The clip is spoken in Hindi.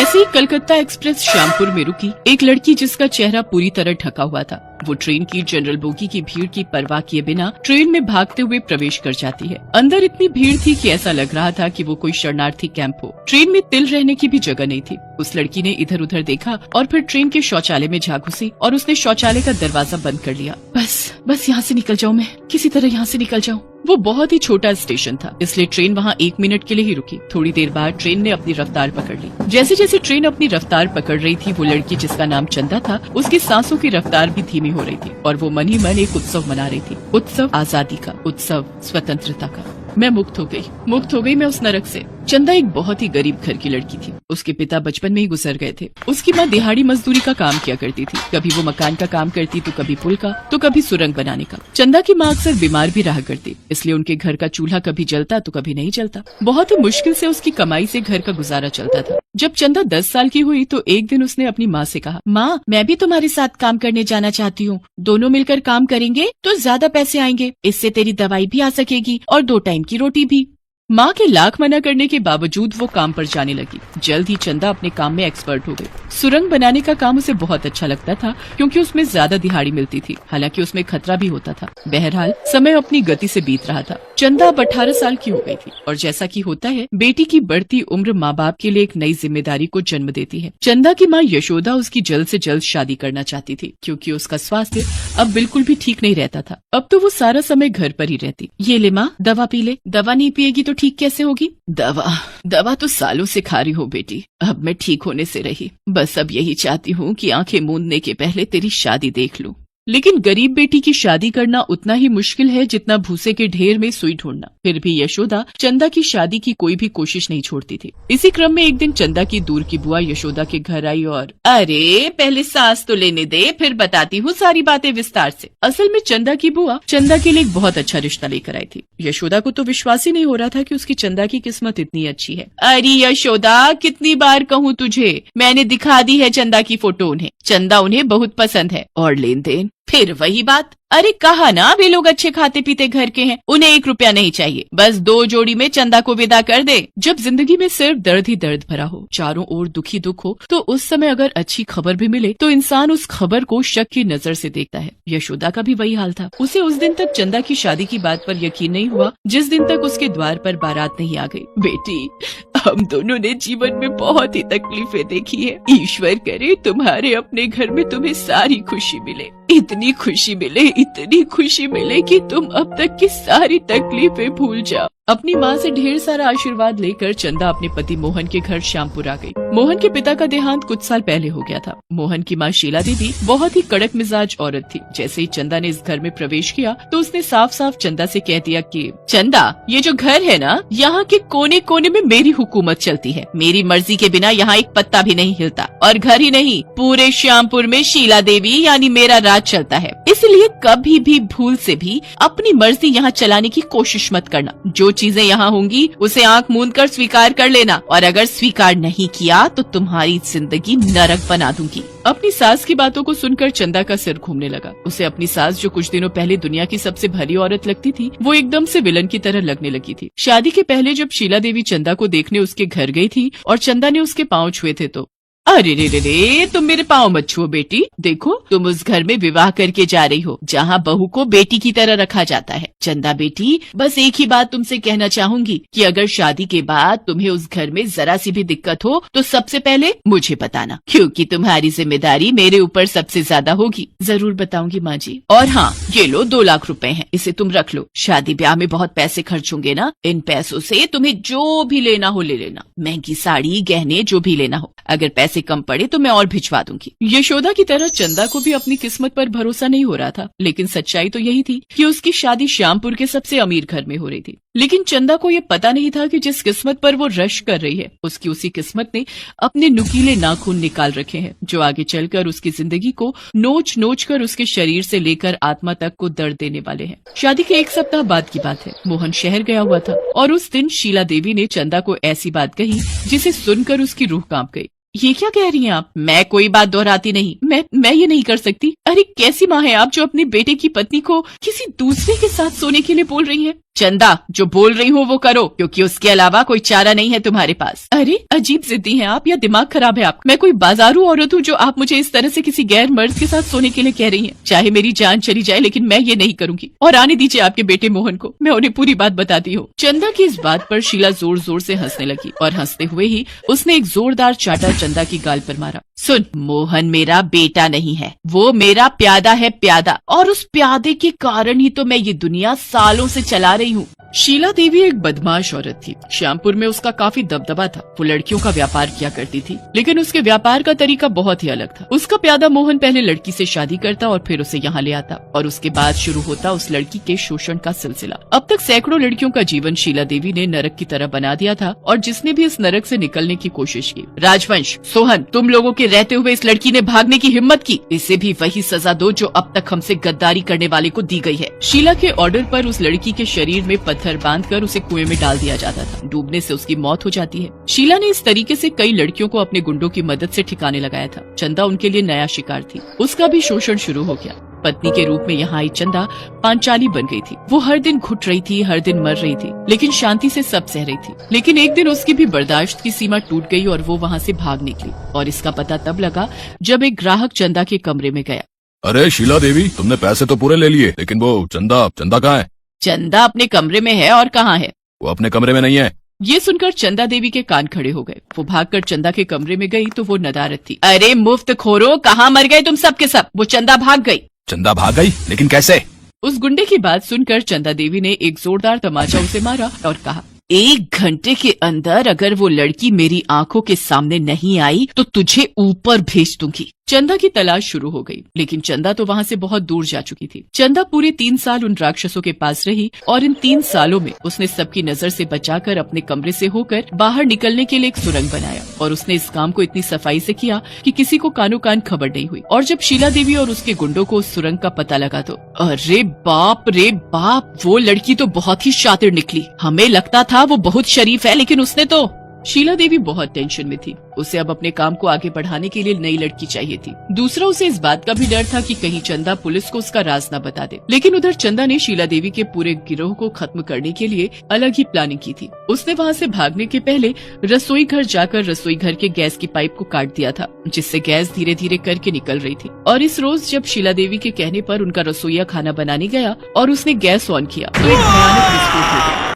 जैसे ही कलकत्ता एक्सप्रेस श्यामपुर में रुकी, एक लड़की जिसका चेहरा पूरी तरह ढका हुआ था, वो ट्रेन की जनरल बोगी की भीड़ की परवाह किए बिना ट्रेन में भागते हुए प्रवेश कर जाती है। अंदर इतनी भीड़ थी कि ऐसा लग रहा था कि वो कोई शरणार्थी कैंप हो। ट्रेन में तिल रहने की भी जगह नहीं थी। उस लड़की ने इधर उधर देखा और फिर ट्रेन के शौचालय में जा घुसी और उसने शौचालय का दरवाजा बंद कर लिया। बस यहाँ से निकल जाऊँ, मैं किसी तरह यहाँ से निकल जाऊँ। वो बहुत ही छोटा स्टेशन था, इसलिए ट्रेन वहाँ 1 मिनट के लिए ही रुकी। थोड़ी देर बाद ट्रेन ने अपनी रफ्तार पकड़ ली। जैसे जैसे ट्रेन अपनी रफ्तार पकड़ रही थी, वो लड़की जिसका नाम चंदा था, उसकी सांसों की रफ्तार भी धीमी हो रही थी और वो मन ही मन एक उत्सव मना रही थी। उत्सव आजादी का, उत्सव स्वतंत्रता का। मैं मुक्त हो गई मैं उस नरक से। चंदा एक बहुत ही गरीब घर की लड़की थी। उसके पिता बचपन में ही गुजर गए थे। उसकी माँ दिहाड़ी मजदूरी का काम किया करती थी। कभी वो मकान का काम करती तो कभी पुल का, तो कभी सुरंग बनाने का। चंदा की माँ अक्सर बीमार भी रहा करती, इसलिए उनके घर का चूल्हा कभी जलता तो कभी नहीं जलता। बहुत ही मुश्किल से उसकी कमाई से घर का गुजारा चलता था। जब चंदा 10 साल की हुई तो एक दिन उसने अपनी माँ से कहा, माँ मैं भी तुम्हारे साथ काम करने जाना चाहती हूँ। दोनों मिलकर काम करेंगे तो ज्यादा पैसे आएंगे, इससे तेरी दवाई भी आ सकेगी और 2 टाइम की रोटी भी। माँ के लाख मना करने के बावजूद वो काम पर जाने लगी। जल्द ही चंदा अपने काम में एक्सपर्ट हो गई। सुरंग बनाने का काम उसे बहुत अच्छा लगता था, क्योंकि उसमें ज्यादा दिहाड़ी मिलती थी। हालांकि उसमें खतरा भी होता था। बहरहाल समय अपनी गति से बीत रहा था। चंदा अब 18 साल की हो गई थी और जैसा कि होता है, बेटी की बढ़ती उम्र माँ बाप के लिए एक नई जिम्मेदारी को जन्म देती है। चंदा की माँ यशोदा उसकी जल्द से जल्द शादी करना चाहती थी, क्योंकि उसका स्वास्थ्य अब बिल्कुल भी ठीक नहीं रहता था। अब तो वो सारा समय घर पर ही रहती। ये ले माँ, दवा पी ले। दवा नहीं पिएगी तो ठीक कैसे होगी? दवा तो सालों से खा रही हो बेटी। अब मैं ठीक होने से रही। बस अब यही चाहती हूँ कि आंखें मूंदने के पहले तेरी शादी देख लूं। लेकिन गरीब बेटी की शादी करना उतना ही मुश्किल है जितना भूसे के ढेर में सुई ढूंढना। फिर भी यशोदा चंदा की शादी की कोई भी कोशिश नहीं छोड़ती थी। इसी क्रम में एक दिन चंदा की दूर की बुआ यशोदा के घर आई और अरे पहले सांस तो लेने दे, फिर बताती हूँ सारी बातें विस्तार से। असल में चंदा की बुआ चंदा के लिए एक बहुत अच्छा रिश्ता लेकर आई थी। यशोदा को तो विश्वास ही नहीं हो रहा था कि उसकी चंदा की किस्मत इतनी अच्छी है। अरे यशोदा, कितनी बार कहूँ तुझे, मैंने दिखा दी है चंदा की फोटो उन्हें। चंदा उन्हें बहुत पसंद है। और लेन देन फिर वही बात। अरे कहा ना, वे लोग अच्छे खाते पीते घर के हैं, उन्हें 1 रुपया नहीं चाहिए। बस 2 जोड़ी में चंदा को विदा कर दे। जब जिंदगी में सिर्फ दर्द ही दर्द भरा हो, चारों ओर दुखी दुख हो, तो उस समय अगर अच्छी खबर भी मिले तो इंसान उस खबर को शक की नजर से देखता है। यशोदा का भी वही हाल था। उसे उस दिन तक चंदा की शादी की बात पर यकीन नहीं हुआ जिस दिन तक उसके द्वार पर बारात नहीं आ गई। बेटी, हम दोनों ने जीवन में बहुत ही तकलीफें देखी है। ईश्वर करे तुम्हारे अपने घर में तुम्हें सारी खुशी मिले, इतनी खुशी मिले कि तुम अब तक की सारी तकलीफें भूल जाओ। अपनी माँ से ढेर सारा आशीर्वाद लेकर चंदा अपने पति मोहन के घर श्यामपुर आ गई। मोहन के पिता का देहांत कुछ साल पहले हो गया था। मोहन की माँ शीला देवी बहुत ही कड़क मिजाज औरत थी। जैसे ही चंदा ने इस घर में प्रवेश किया तो उसने साफ साफ चंदा से कह दिया कि चंदा, ये जो घर है ना, यहाँ के कोने कोने में मेरी हुकूमत चलती है। मेरी मर्जी के बिना यहाँ एक पत्ता भी नहीं हिलता। और घर ही नहीं, पूरे श्यामपुर में शीला देवी यानी मेरा राज चलता है। इसलिए कभी भी भूल से भी अपनी मर्जी यहाँ चलाने की कोशिश मत करना। जो चीजें यहाँ होंगी उसे आंख मूंद कर स्वीकार कर लेना, और अगर स्वीकार नहीं किया तो तुम्हारी जिंदगी नरक बना दूंगी। अपनी सास की बातों को सुनकर चंदा का सिर घूमने लगा। उसे अपनी सास, जो कुछ दिनों पहले दुनिया की सबसे भली औरत लगती थी, वो एकदम से विलन की तरह लगने लगी थी। शादी के पहले जब शीला देवी चंदा को देखने उसके घर गई थी और चंदा ने उसके पाँव छुए थे तो अरे रे, तुम मेरे पाँव मत छुओ बेटी। देखो, तुम उस घर में विवाह करके जा रही हो जहाँ बहू को बेटी की तरह रखा जाता है। चंदा बेटी, बस एक ही बात तुमसे कहना चाहूंगी कि अगर शादी के बाद तुम्हें उस घर में जरा सी भी दिक्कत हो तो सबसे पहले मुझे बताना, क्योंकि तुम्हारी जिम्मेदारी मेरे ऊपर सबसे ज्यादा होगी। जरूर बताऊंगी माँ जी। और हाँ, ये लो 2 लाख रुपए हैं, इसे तुम रख लो। शादी ब्याह में बहुत पैसे खर्च होंगे ना, इन पैसों से तुम्हें जो भी लेना हो ले लेना। महंगी साड़ी, गहने, जो भी लेना हो। अगर पैसे कम पड़े तो मैं और भिजवा दूंगी। यशोदा की तरह चंदा को भी अपनी किस्मत पर भरोसा नहीं हो रहा था, लेकिन सच्चाई तो यही थी कि उसकी शादी श्यामपुर के सबसे अमीर घर में हो रही थी। लेकिन चंदा को ये पता नहीं था कि जिस किस्मत पर वो रश कर रही है, उसकी उसी किस्मत ने अपने नुकीले नाखून निकाल रखे हैं, जो आगे चलकर उसकी जिंदगी को नोच नोच कर उसके शरीर से लेकर आत्मा तक को दर्द देने वाले हैं। शादी के 1 सप्ताह बाद की बात है। मोहन शहर गया हुआ था और उस दिन शीला देवी ने चंदा को ऐसी बात कही जिसे सुनकर उसकी रूह कांप गई। ये क्या कह रही हैं आप? मैं कोई बात दोहराती नहीं। मैं ये नहीं कर सकती। अरे कैसी माँ है आप जो अपने बेटे की पत्नी को किसी दूसरे के साथ सोने के लिए बोल रही हैं? चंदा, जो बोल रही हूँ वो करो, क्योंकि उसके अलावा कोई चारा नहीं है तुम्हारे पास। अरे अजीब जिद्दी हैं आप, या दिमाग खराब है आप? मैं कोई बाजारू औरत हूँ जो आप मुझे इस तरह से किसी गैर मर्द के साथ सोने के लिए कह रही हैं? चाहे मेरी जान चली जाए, लेकिन मैं ये नहीं करूंगी। और आने दीजिए आपके बेटे मोहन को, मैं उन्हें पूरी बात बताती हूँ। चंदा की इस बात पर शीला जोर जोर से हंसने लगी और हंसते हुए ही उसने एक जोरदार चाटा चंदा की गाल पर मारा। सुन, मोहन मेरा बेटा नहीं है, वो मेरा प्यादा है, प्यादा। और उस प्यादे के कारण ही तो मैं ये दुनिया सालों से चला रही हूँ। शीला देवी एक बदमाश औरत थी। श्यामपुर में उसका काफी दबदबा था। वो लड़कियों का व्यापार किया करती थी, लेकिन उसके व्यापार का तरीका बहुत ही अलग था। उसका प्यादा मोहन पहले लड़की से शादी करता और फिर उसे यहाँ ले आता, और उसके बाद शुरू होता उस लड़की के शोषण का सिलसिला। अब तक सैकड़ों लड़कियों का जीवन शीला देवी ने नरक की तरह बना दिया था, और जिसने भी इस नरक से निकलने की कोशिश की, राजवंश, सोहन, तुम लोगों के रहते हुए इस लड़की ने भागने की हिम्मत की, इसे भी वही सजा दो जो अब तक हमसे गद्दारी करने वाले को दी गई है। शीला के ऑर्डर पर उस लड़की के शरीर में पत्थर बांधकर उसे कुएं में डाल दिया जाता था। डूबने से उसकी मौत हो जाती है। शीला ने इस तरीके से कई लड़कियों को अपने गुंडों की मदद से ठिकाने लगाया था। चंदा उनके लिए नया शिकार थी। उसका भी शोषण शुरू हो गया। पत्नी के रूप में यहाँ आई चंदा पांचाली बन गई थी। वो हर दिन घुट रही थी, हर दिन मर रही थी, लेकिन शांति से सब सह रही थी। लेकिन एक दिन उसकी भी बर्दाश्त की सीमा टूट गई और वो वहाँ से भाग निकली। और इसका पता तब लगा जब एक ग्राहक चंदा के कमरे में गया। अरे शीला देवी, तुमने पैसे तो पूरे ले लिए, लेकिन वो चंदा कहाँ है? चंदा अपने कमरे में है। और कहाँ है? वो अपने कमरे में नहीं है। ये सुनकर चंदा देवी के कान खड़े हो गए। वो भागकर चंदा के कमरे में गई तो वो नदारत थी। अरे मुफ्त खोरो, कहाँ मर गए तुम सब के सब? वो चंदा भाग गई। चंदा भाग गई? लेकिन कैसे? उस गुंडे की बात सुनकर चंदा देवी ने एक जोरदार तमाचा उसे मारा और कहा, 1 घंटे के अंदर अगर वो लड़की मेरी आंखों के सामने नहीं आई तो तुझे ऊपर भेज दूंगी। चंदा की तलाश शुरू हो गई, लेकिन चंदा तो वहाँ से बहुत दूर जा चुकी थी। चंदा पूरे 3 साल उन राक्षसों के पास रही, और इन 3 सालों में उसने सबकी नजर से बचाकर अपने कमरे से होकर बाहर निकलने के लिए एक सुरंग बनाया। और उसने इस काम को इतनी सफाई से किया कि किसी को कानो कान खबर नहीं हुई। और जब शीला देवी और उसके गुंडों को उस सुरंग का पता लगा तो अरे बाप रे बाप, वो लड़की तो बहुत ही शातिर निकली। हमें लगता था वो बहुत शरीफ है, लेकिन उसने तो। शीला देवी बहुत टेंशन में थी। उसे अब अपने काम को आगे बढ़ाने के लिए नई लड़की चाहिए थी। दूसरा, उसे इस बात का भी डर था कि कहीं चंदा पुलिस को उसका राज न बता दे। लेकिन उधर चंदा ने शीला देवी के पूरे गिरोह को खत्म करने के लिए अलग ही प्लानिंग की थी। उसने वहाँ से भागने के पहले रसोई घर जाकर रसोई घर के गैस की पाइप को काट दिया था, जिससे गैस धीरे धीरे करके निकल रही थी। और इस रोज जब शीला देवी के कहने पर उनका रसोईया खाना बनाने गया और उसने गैस ऑन किया तो एक भयानक विस्फोट हो गया।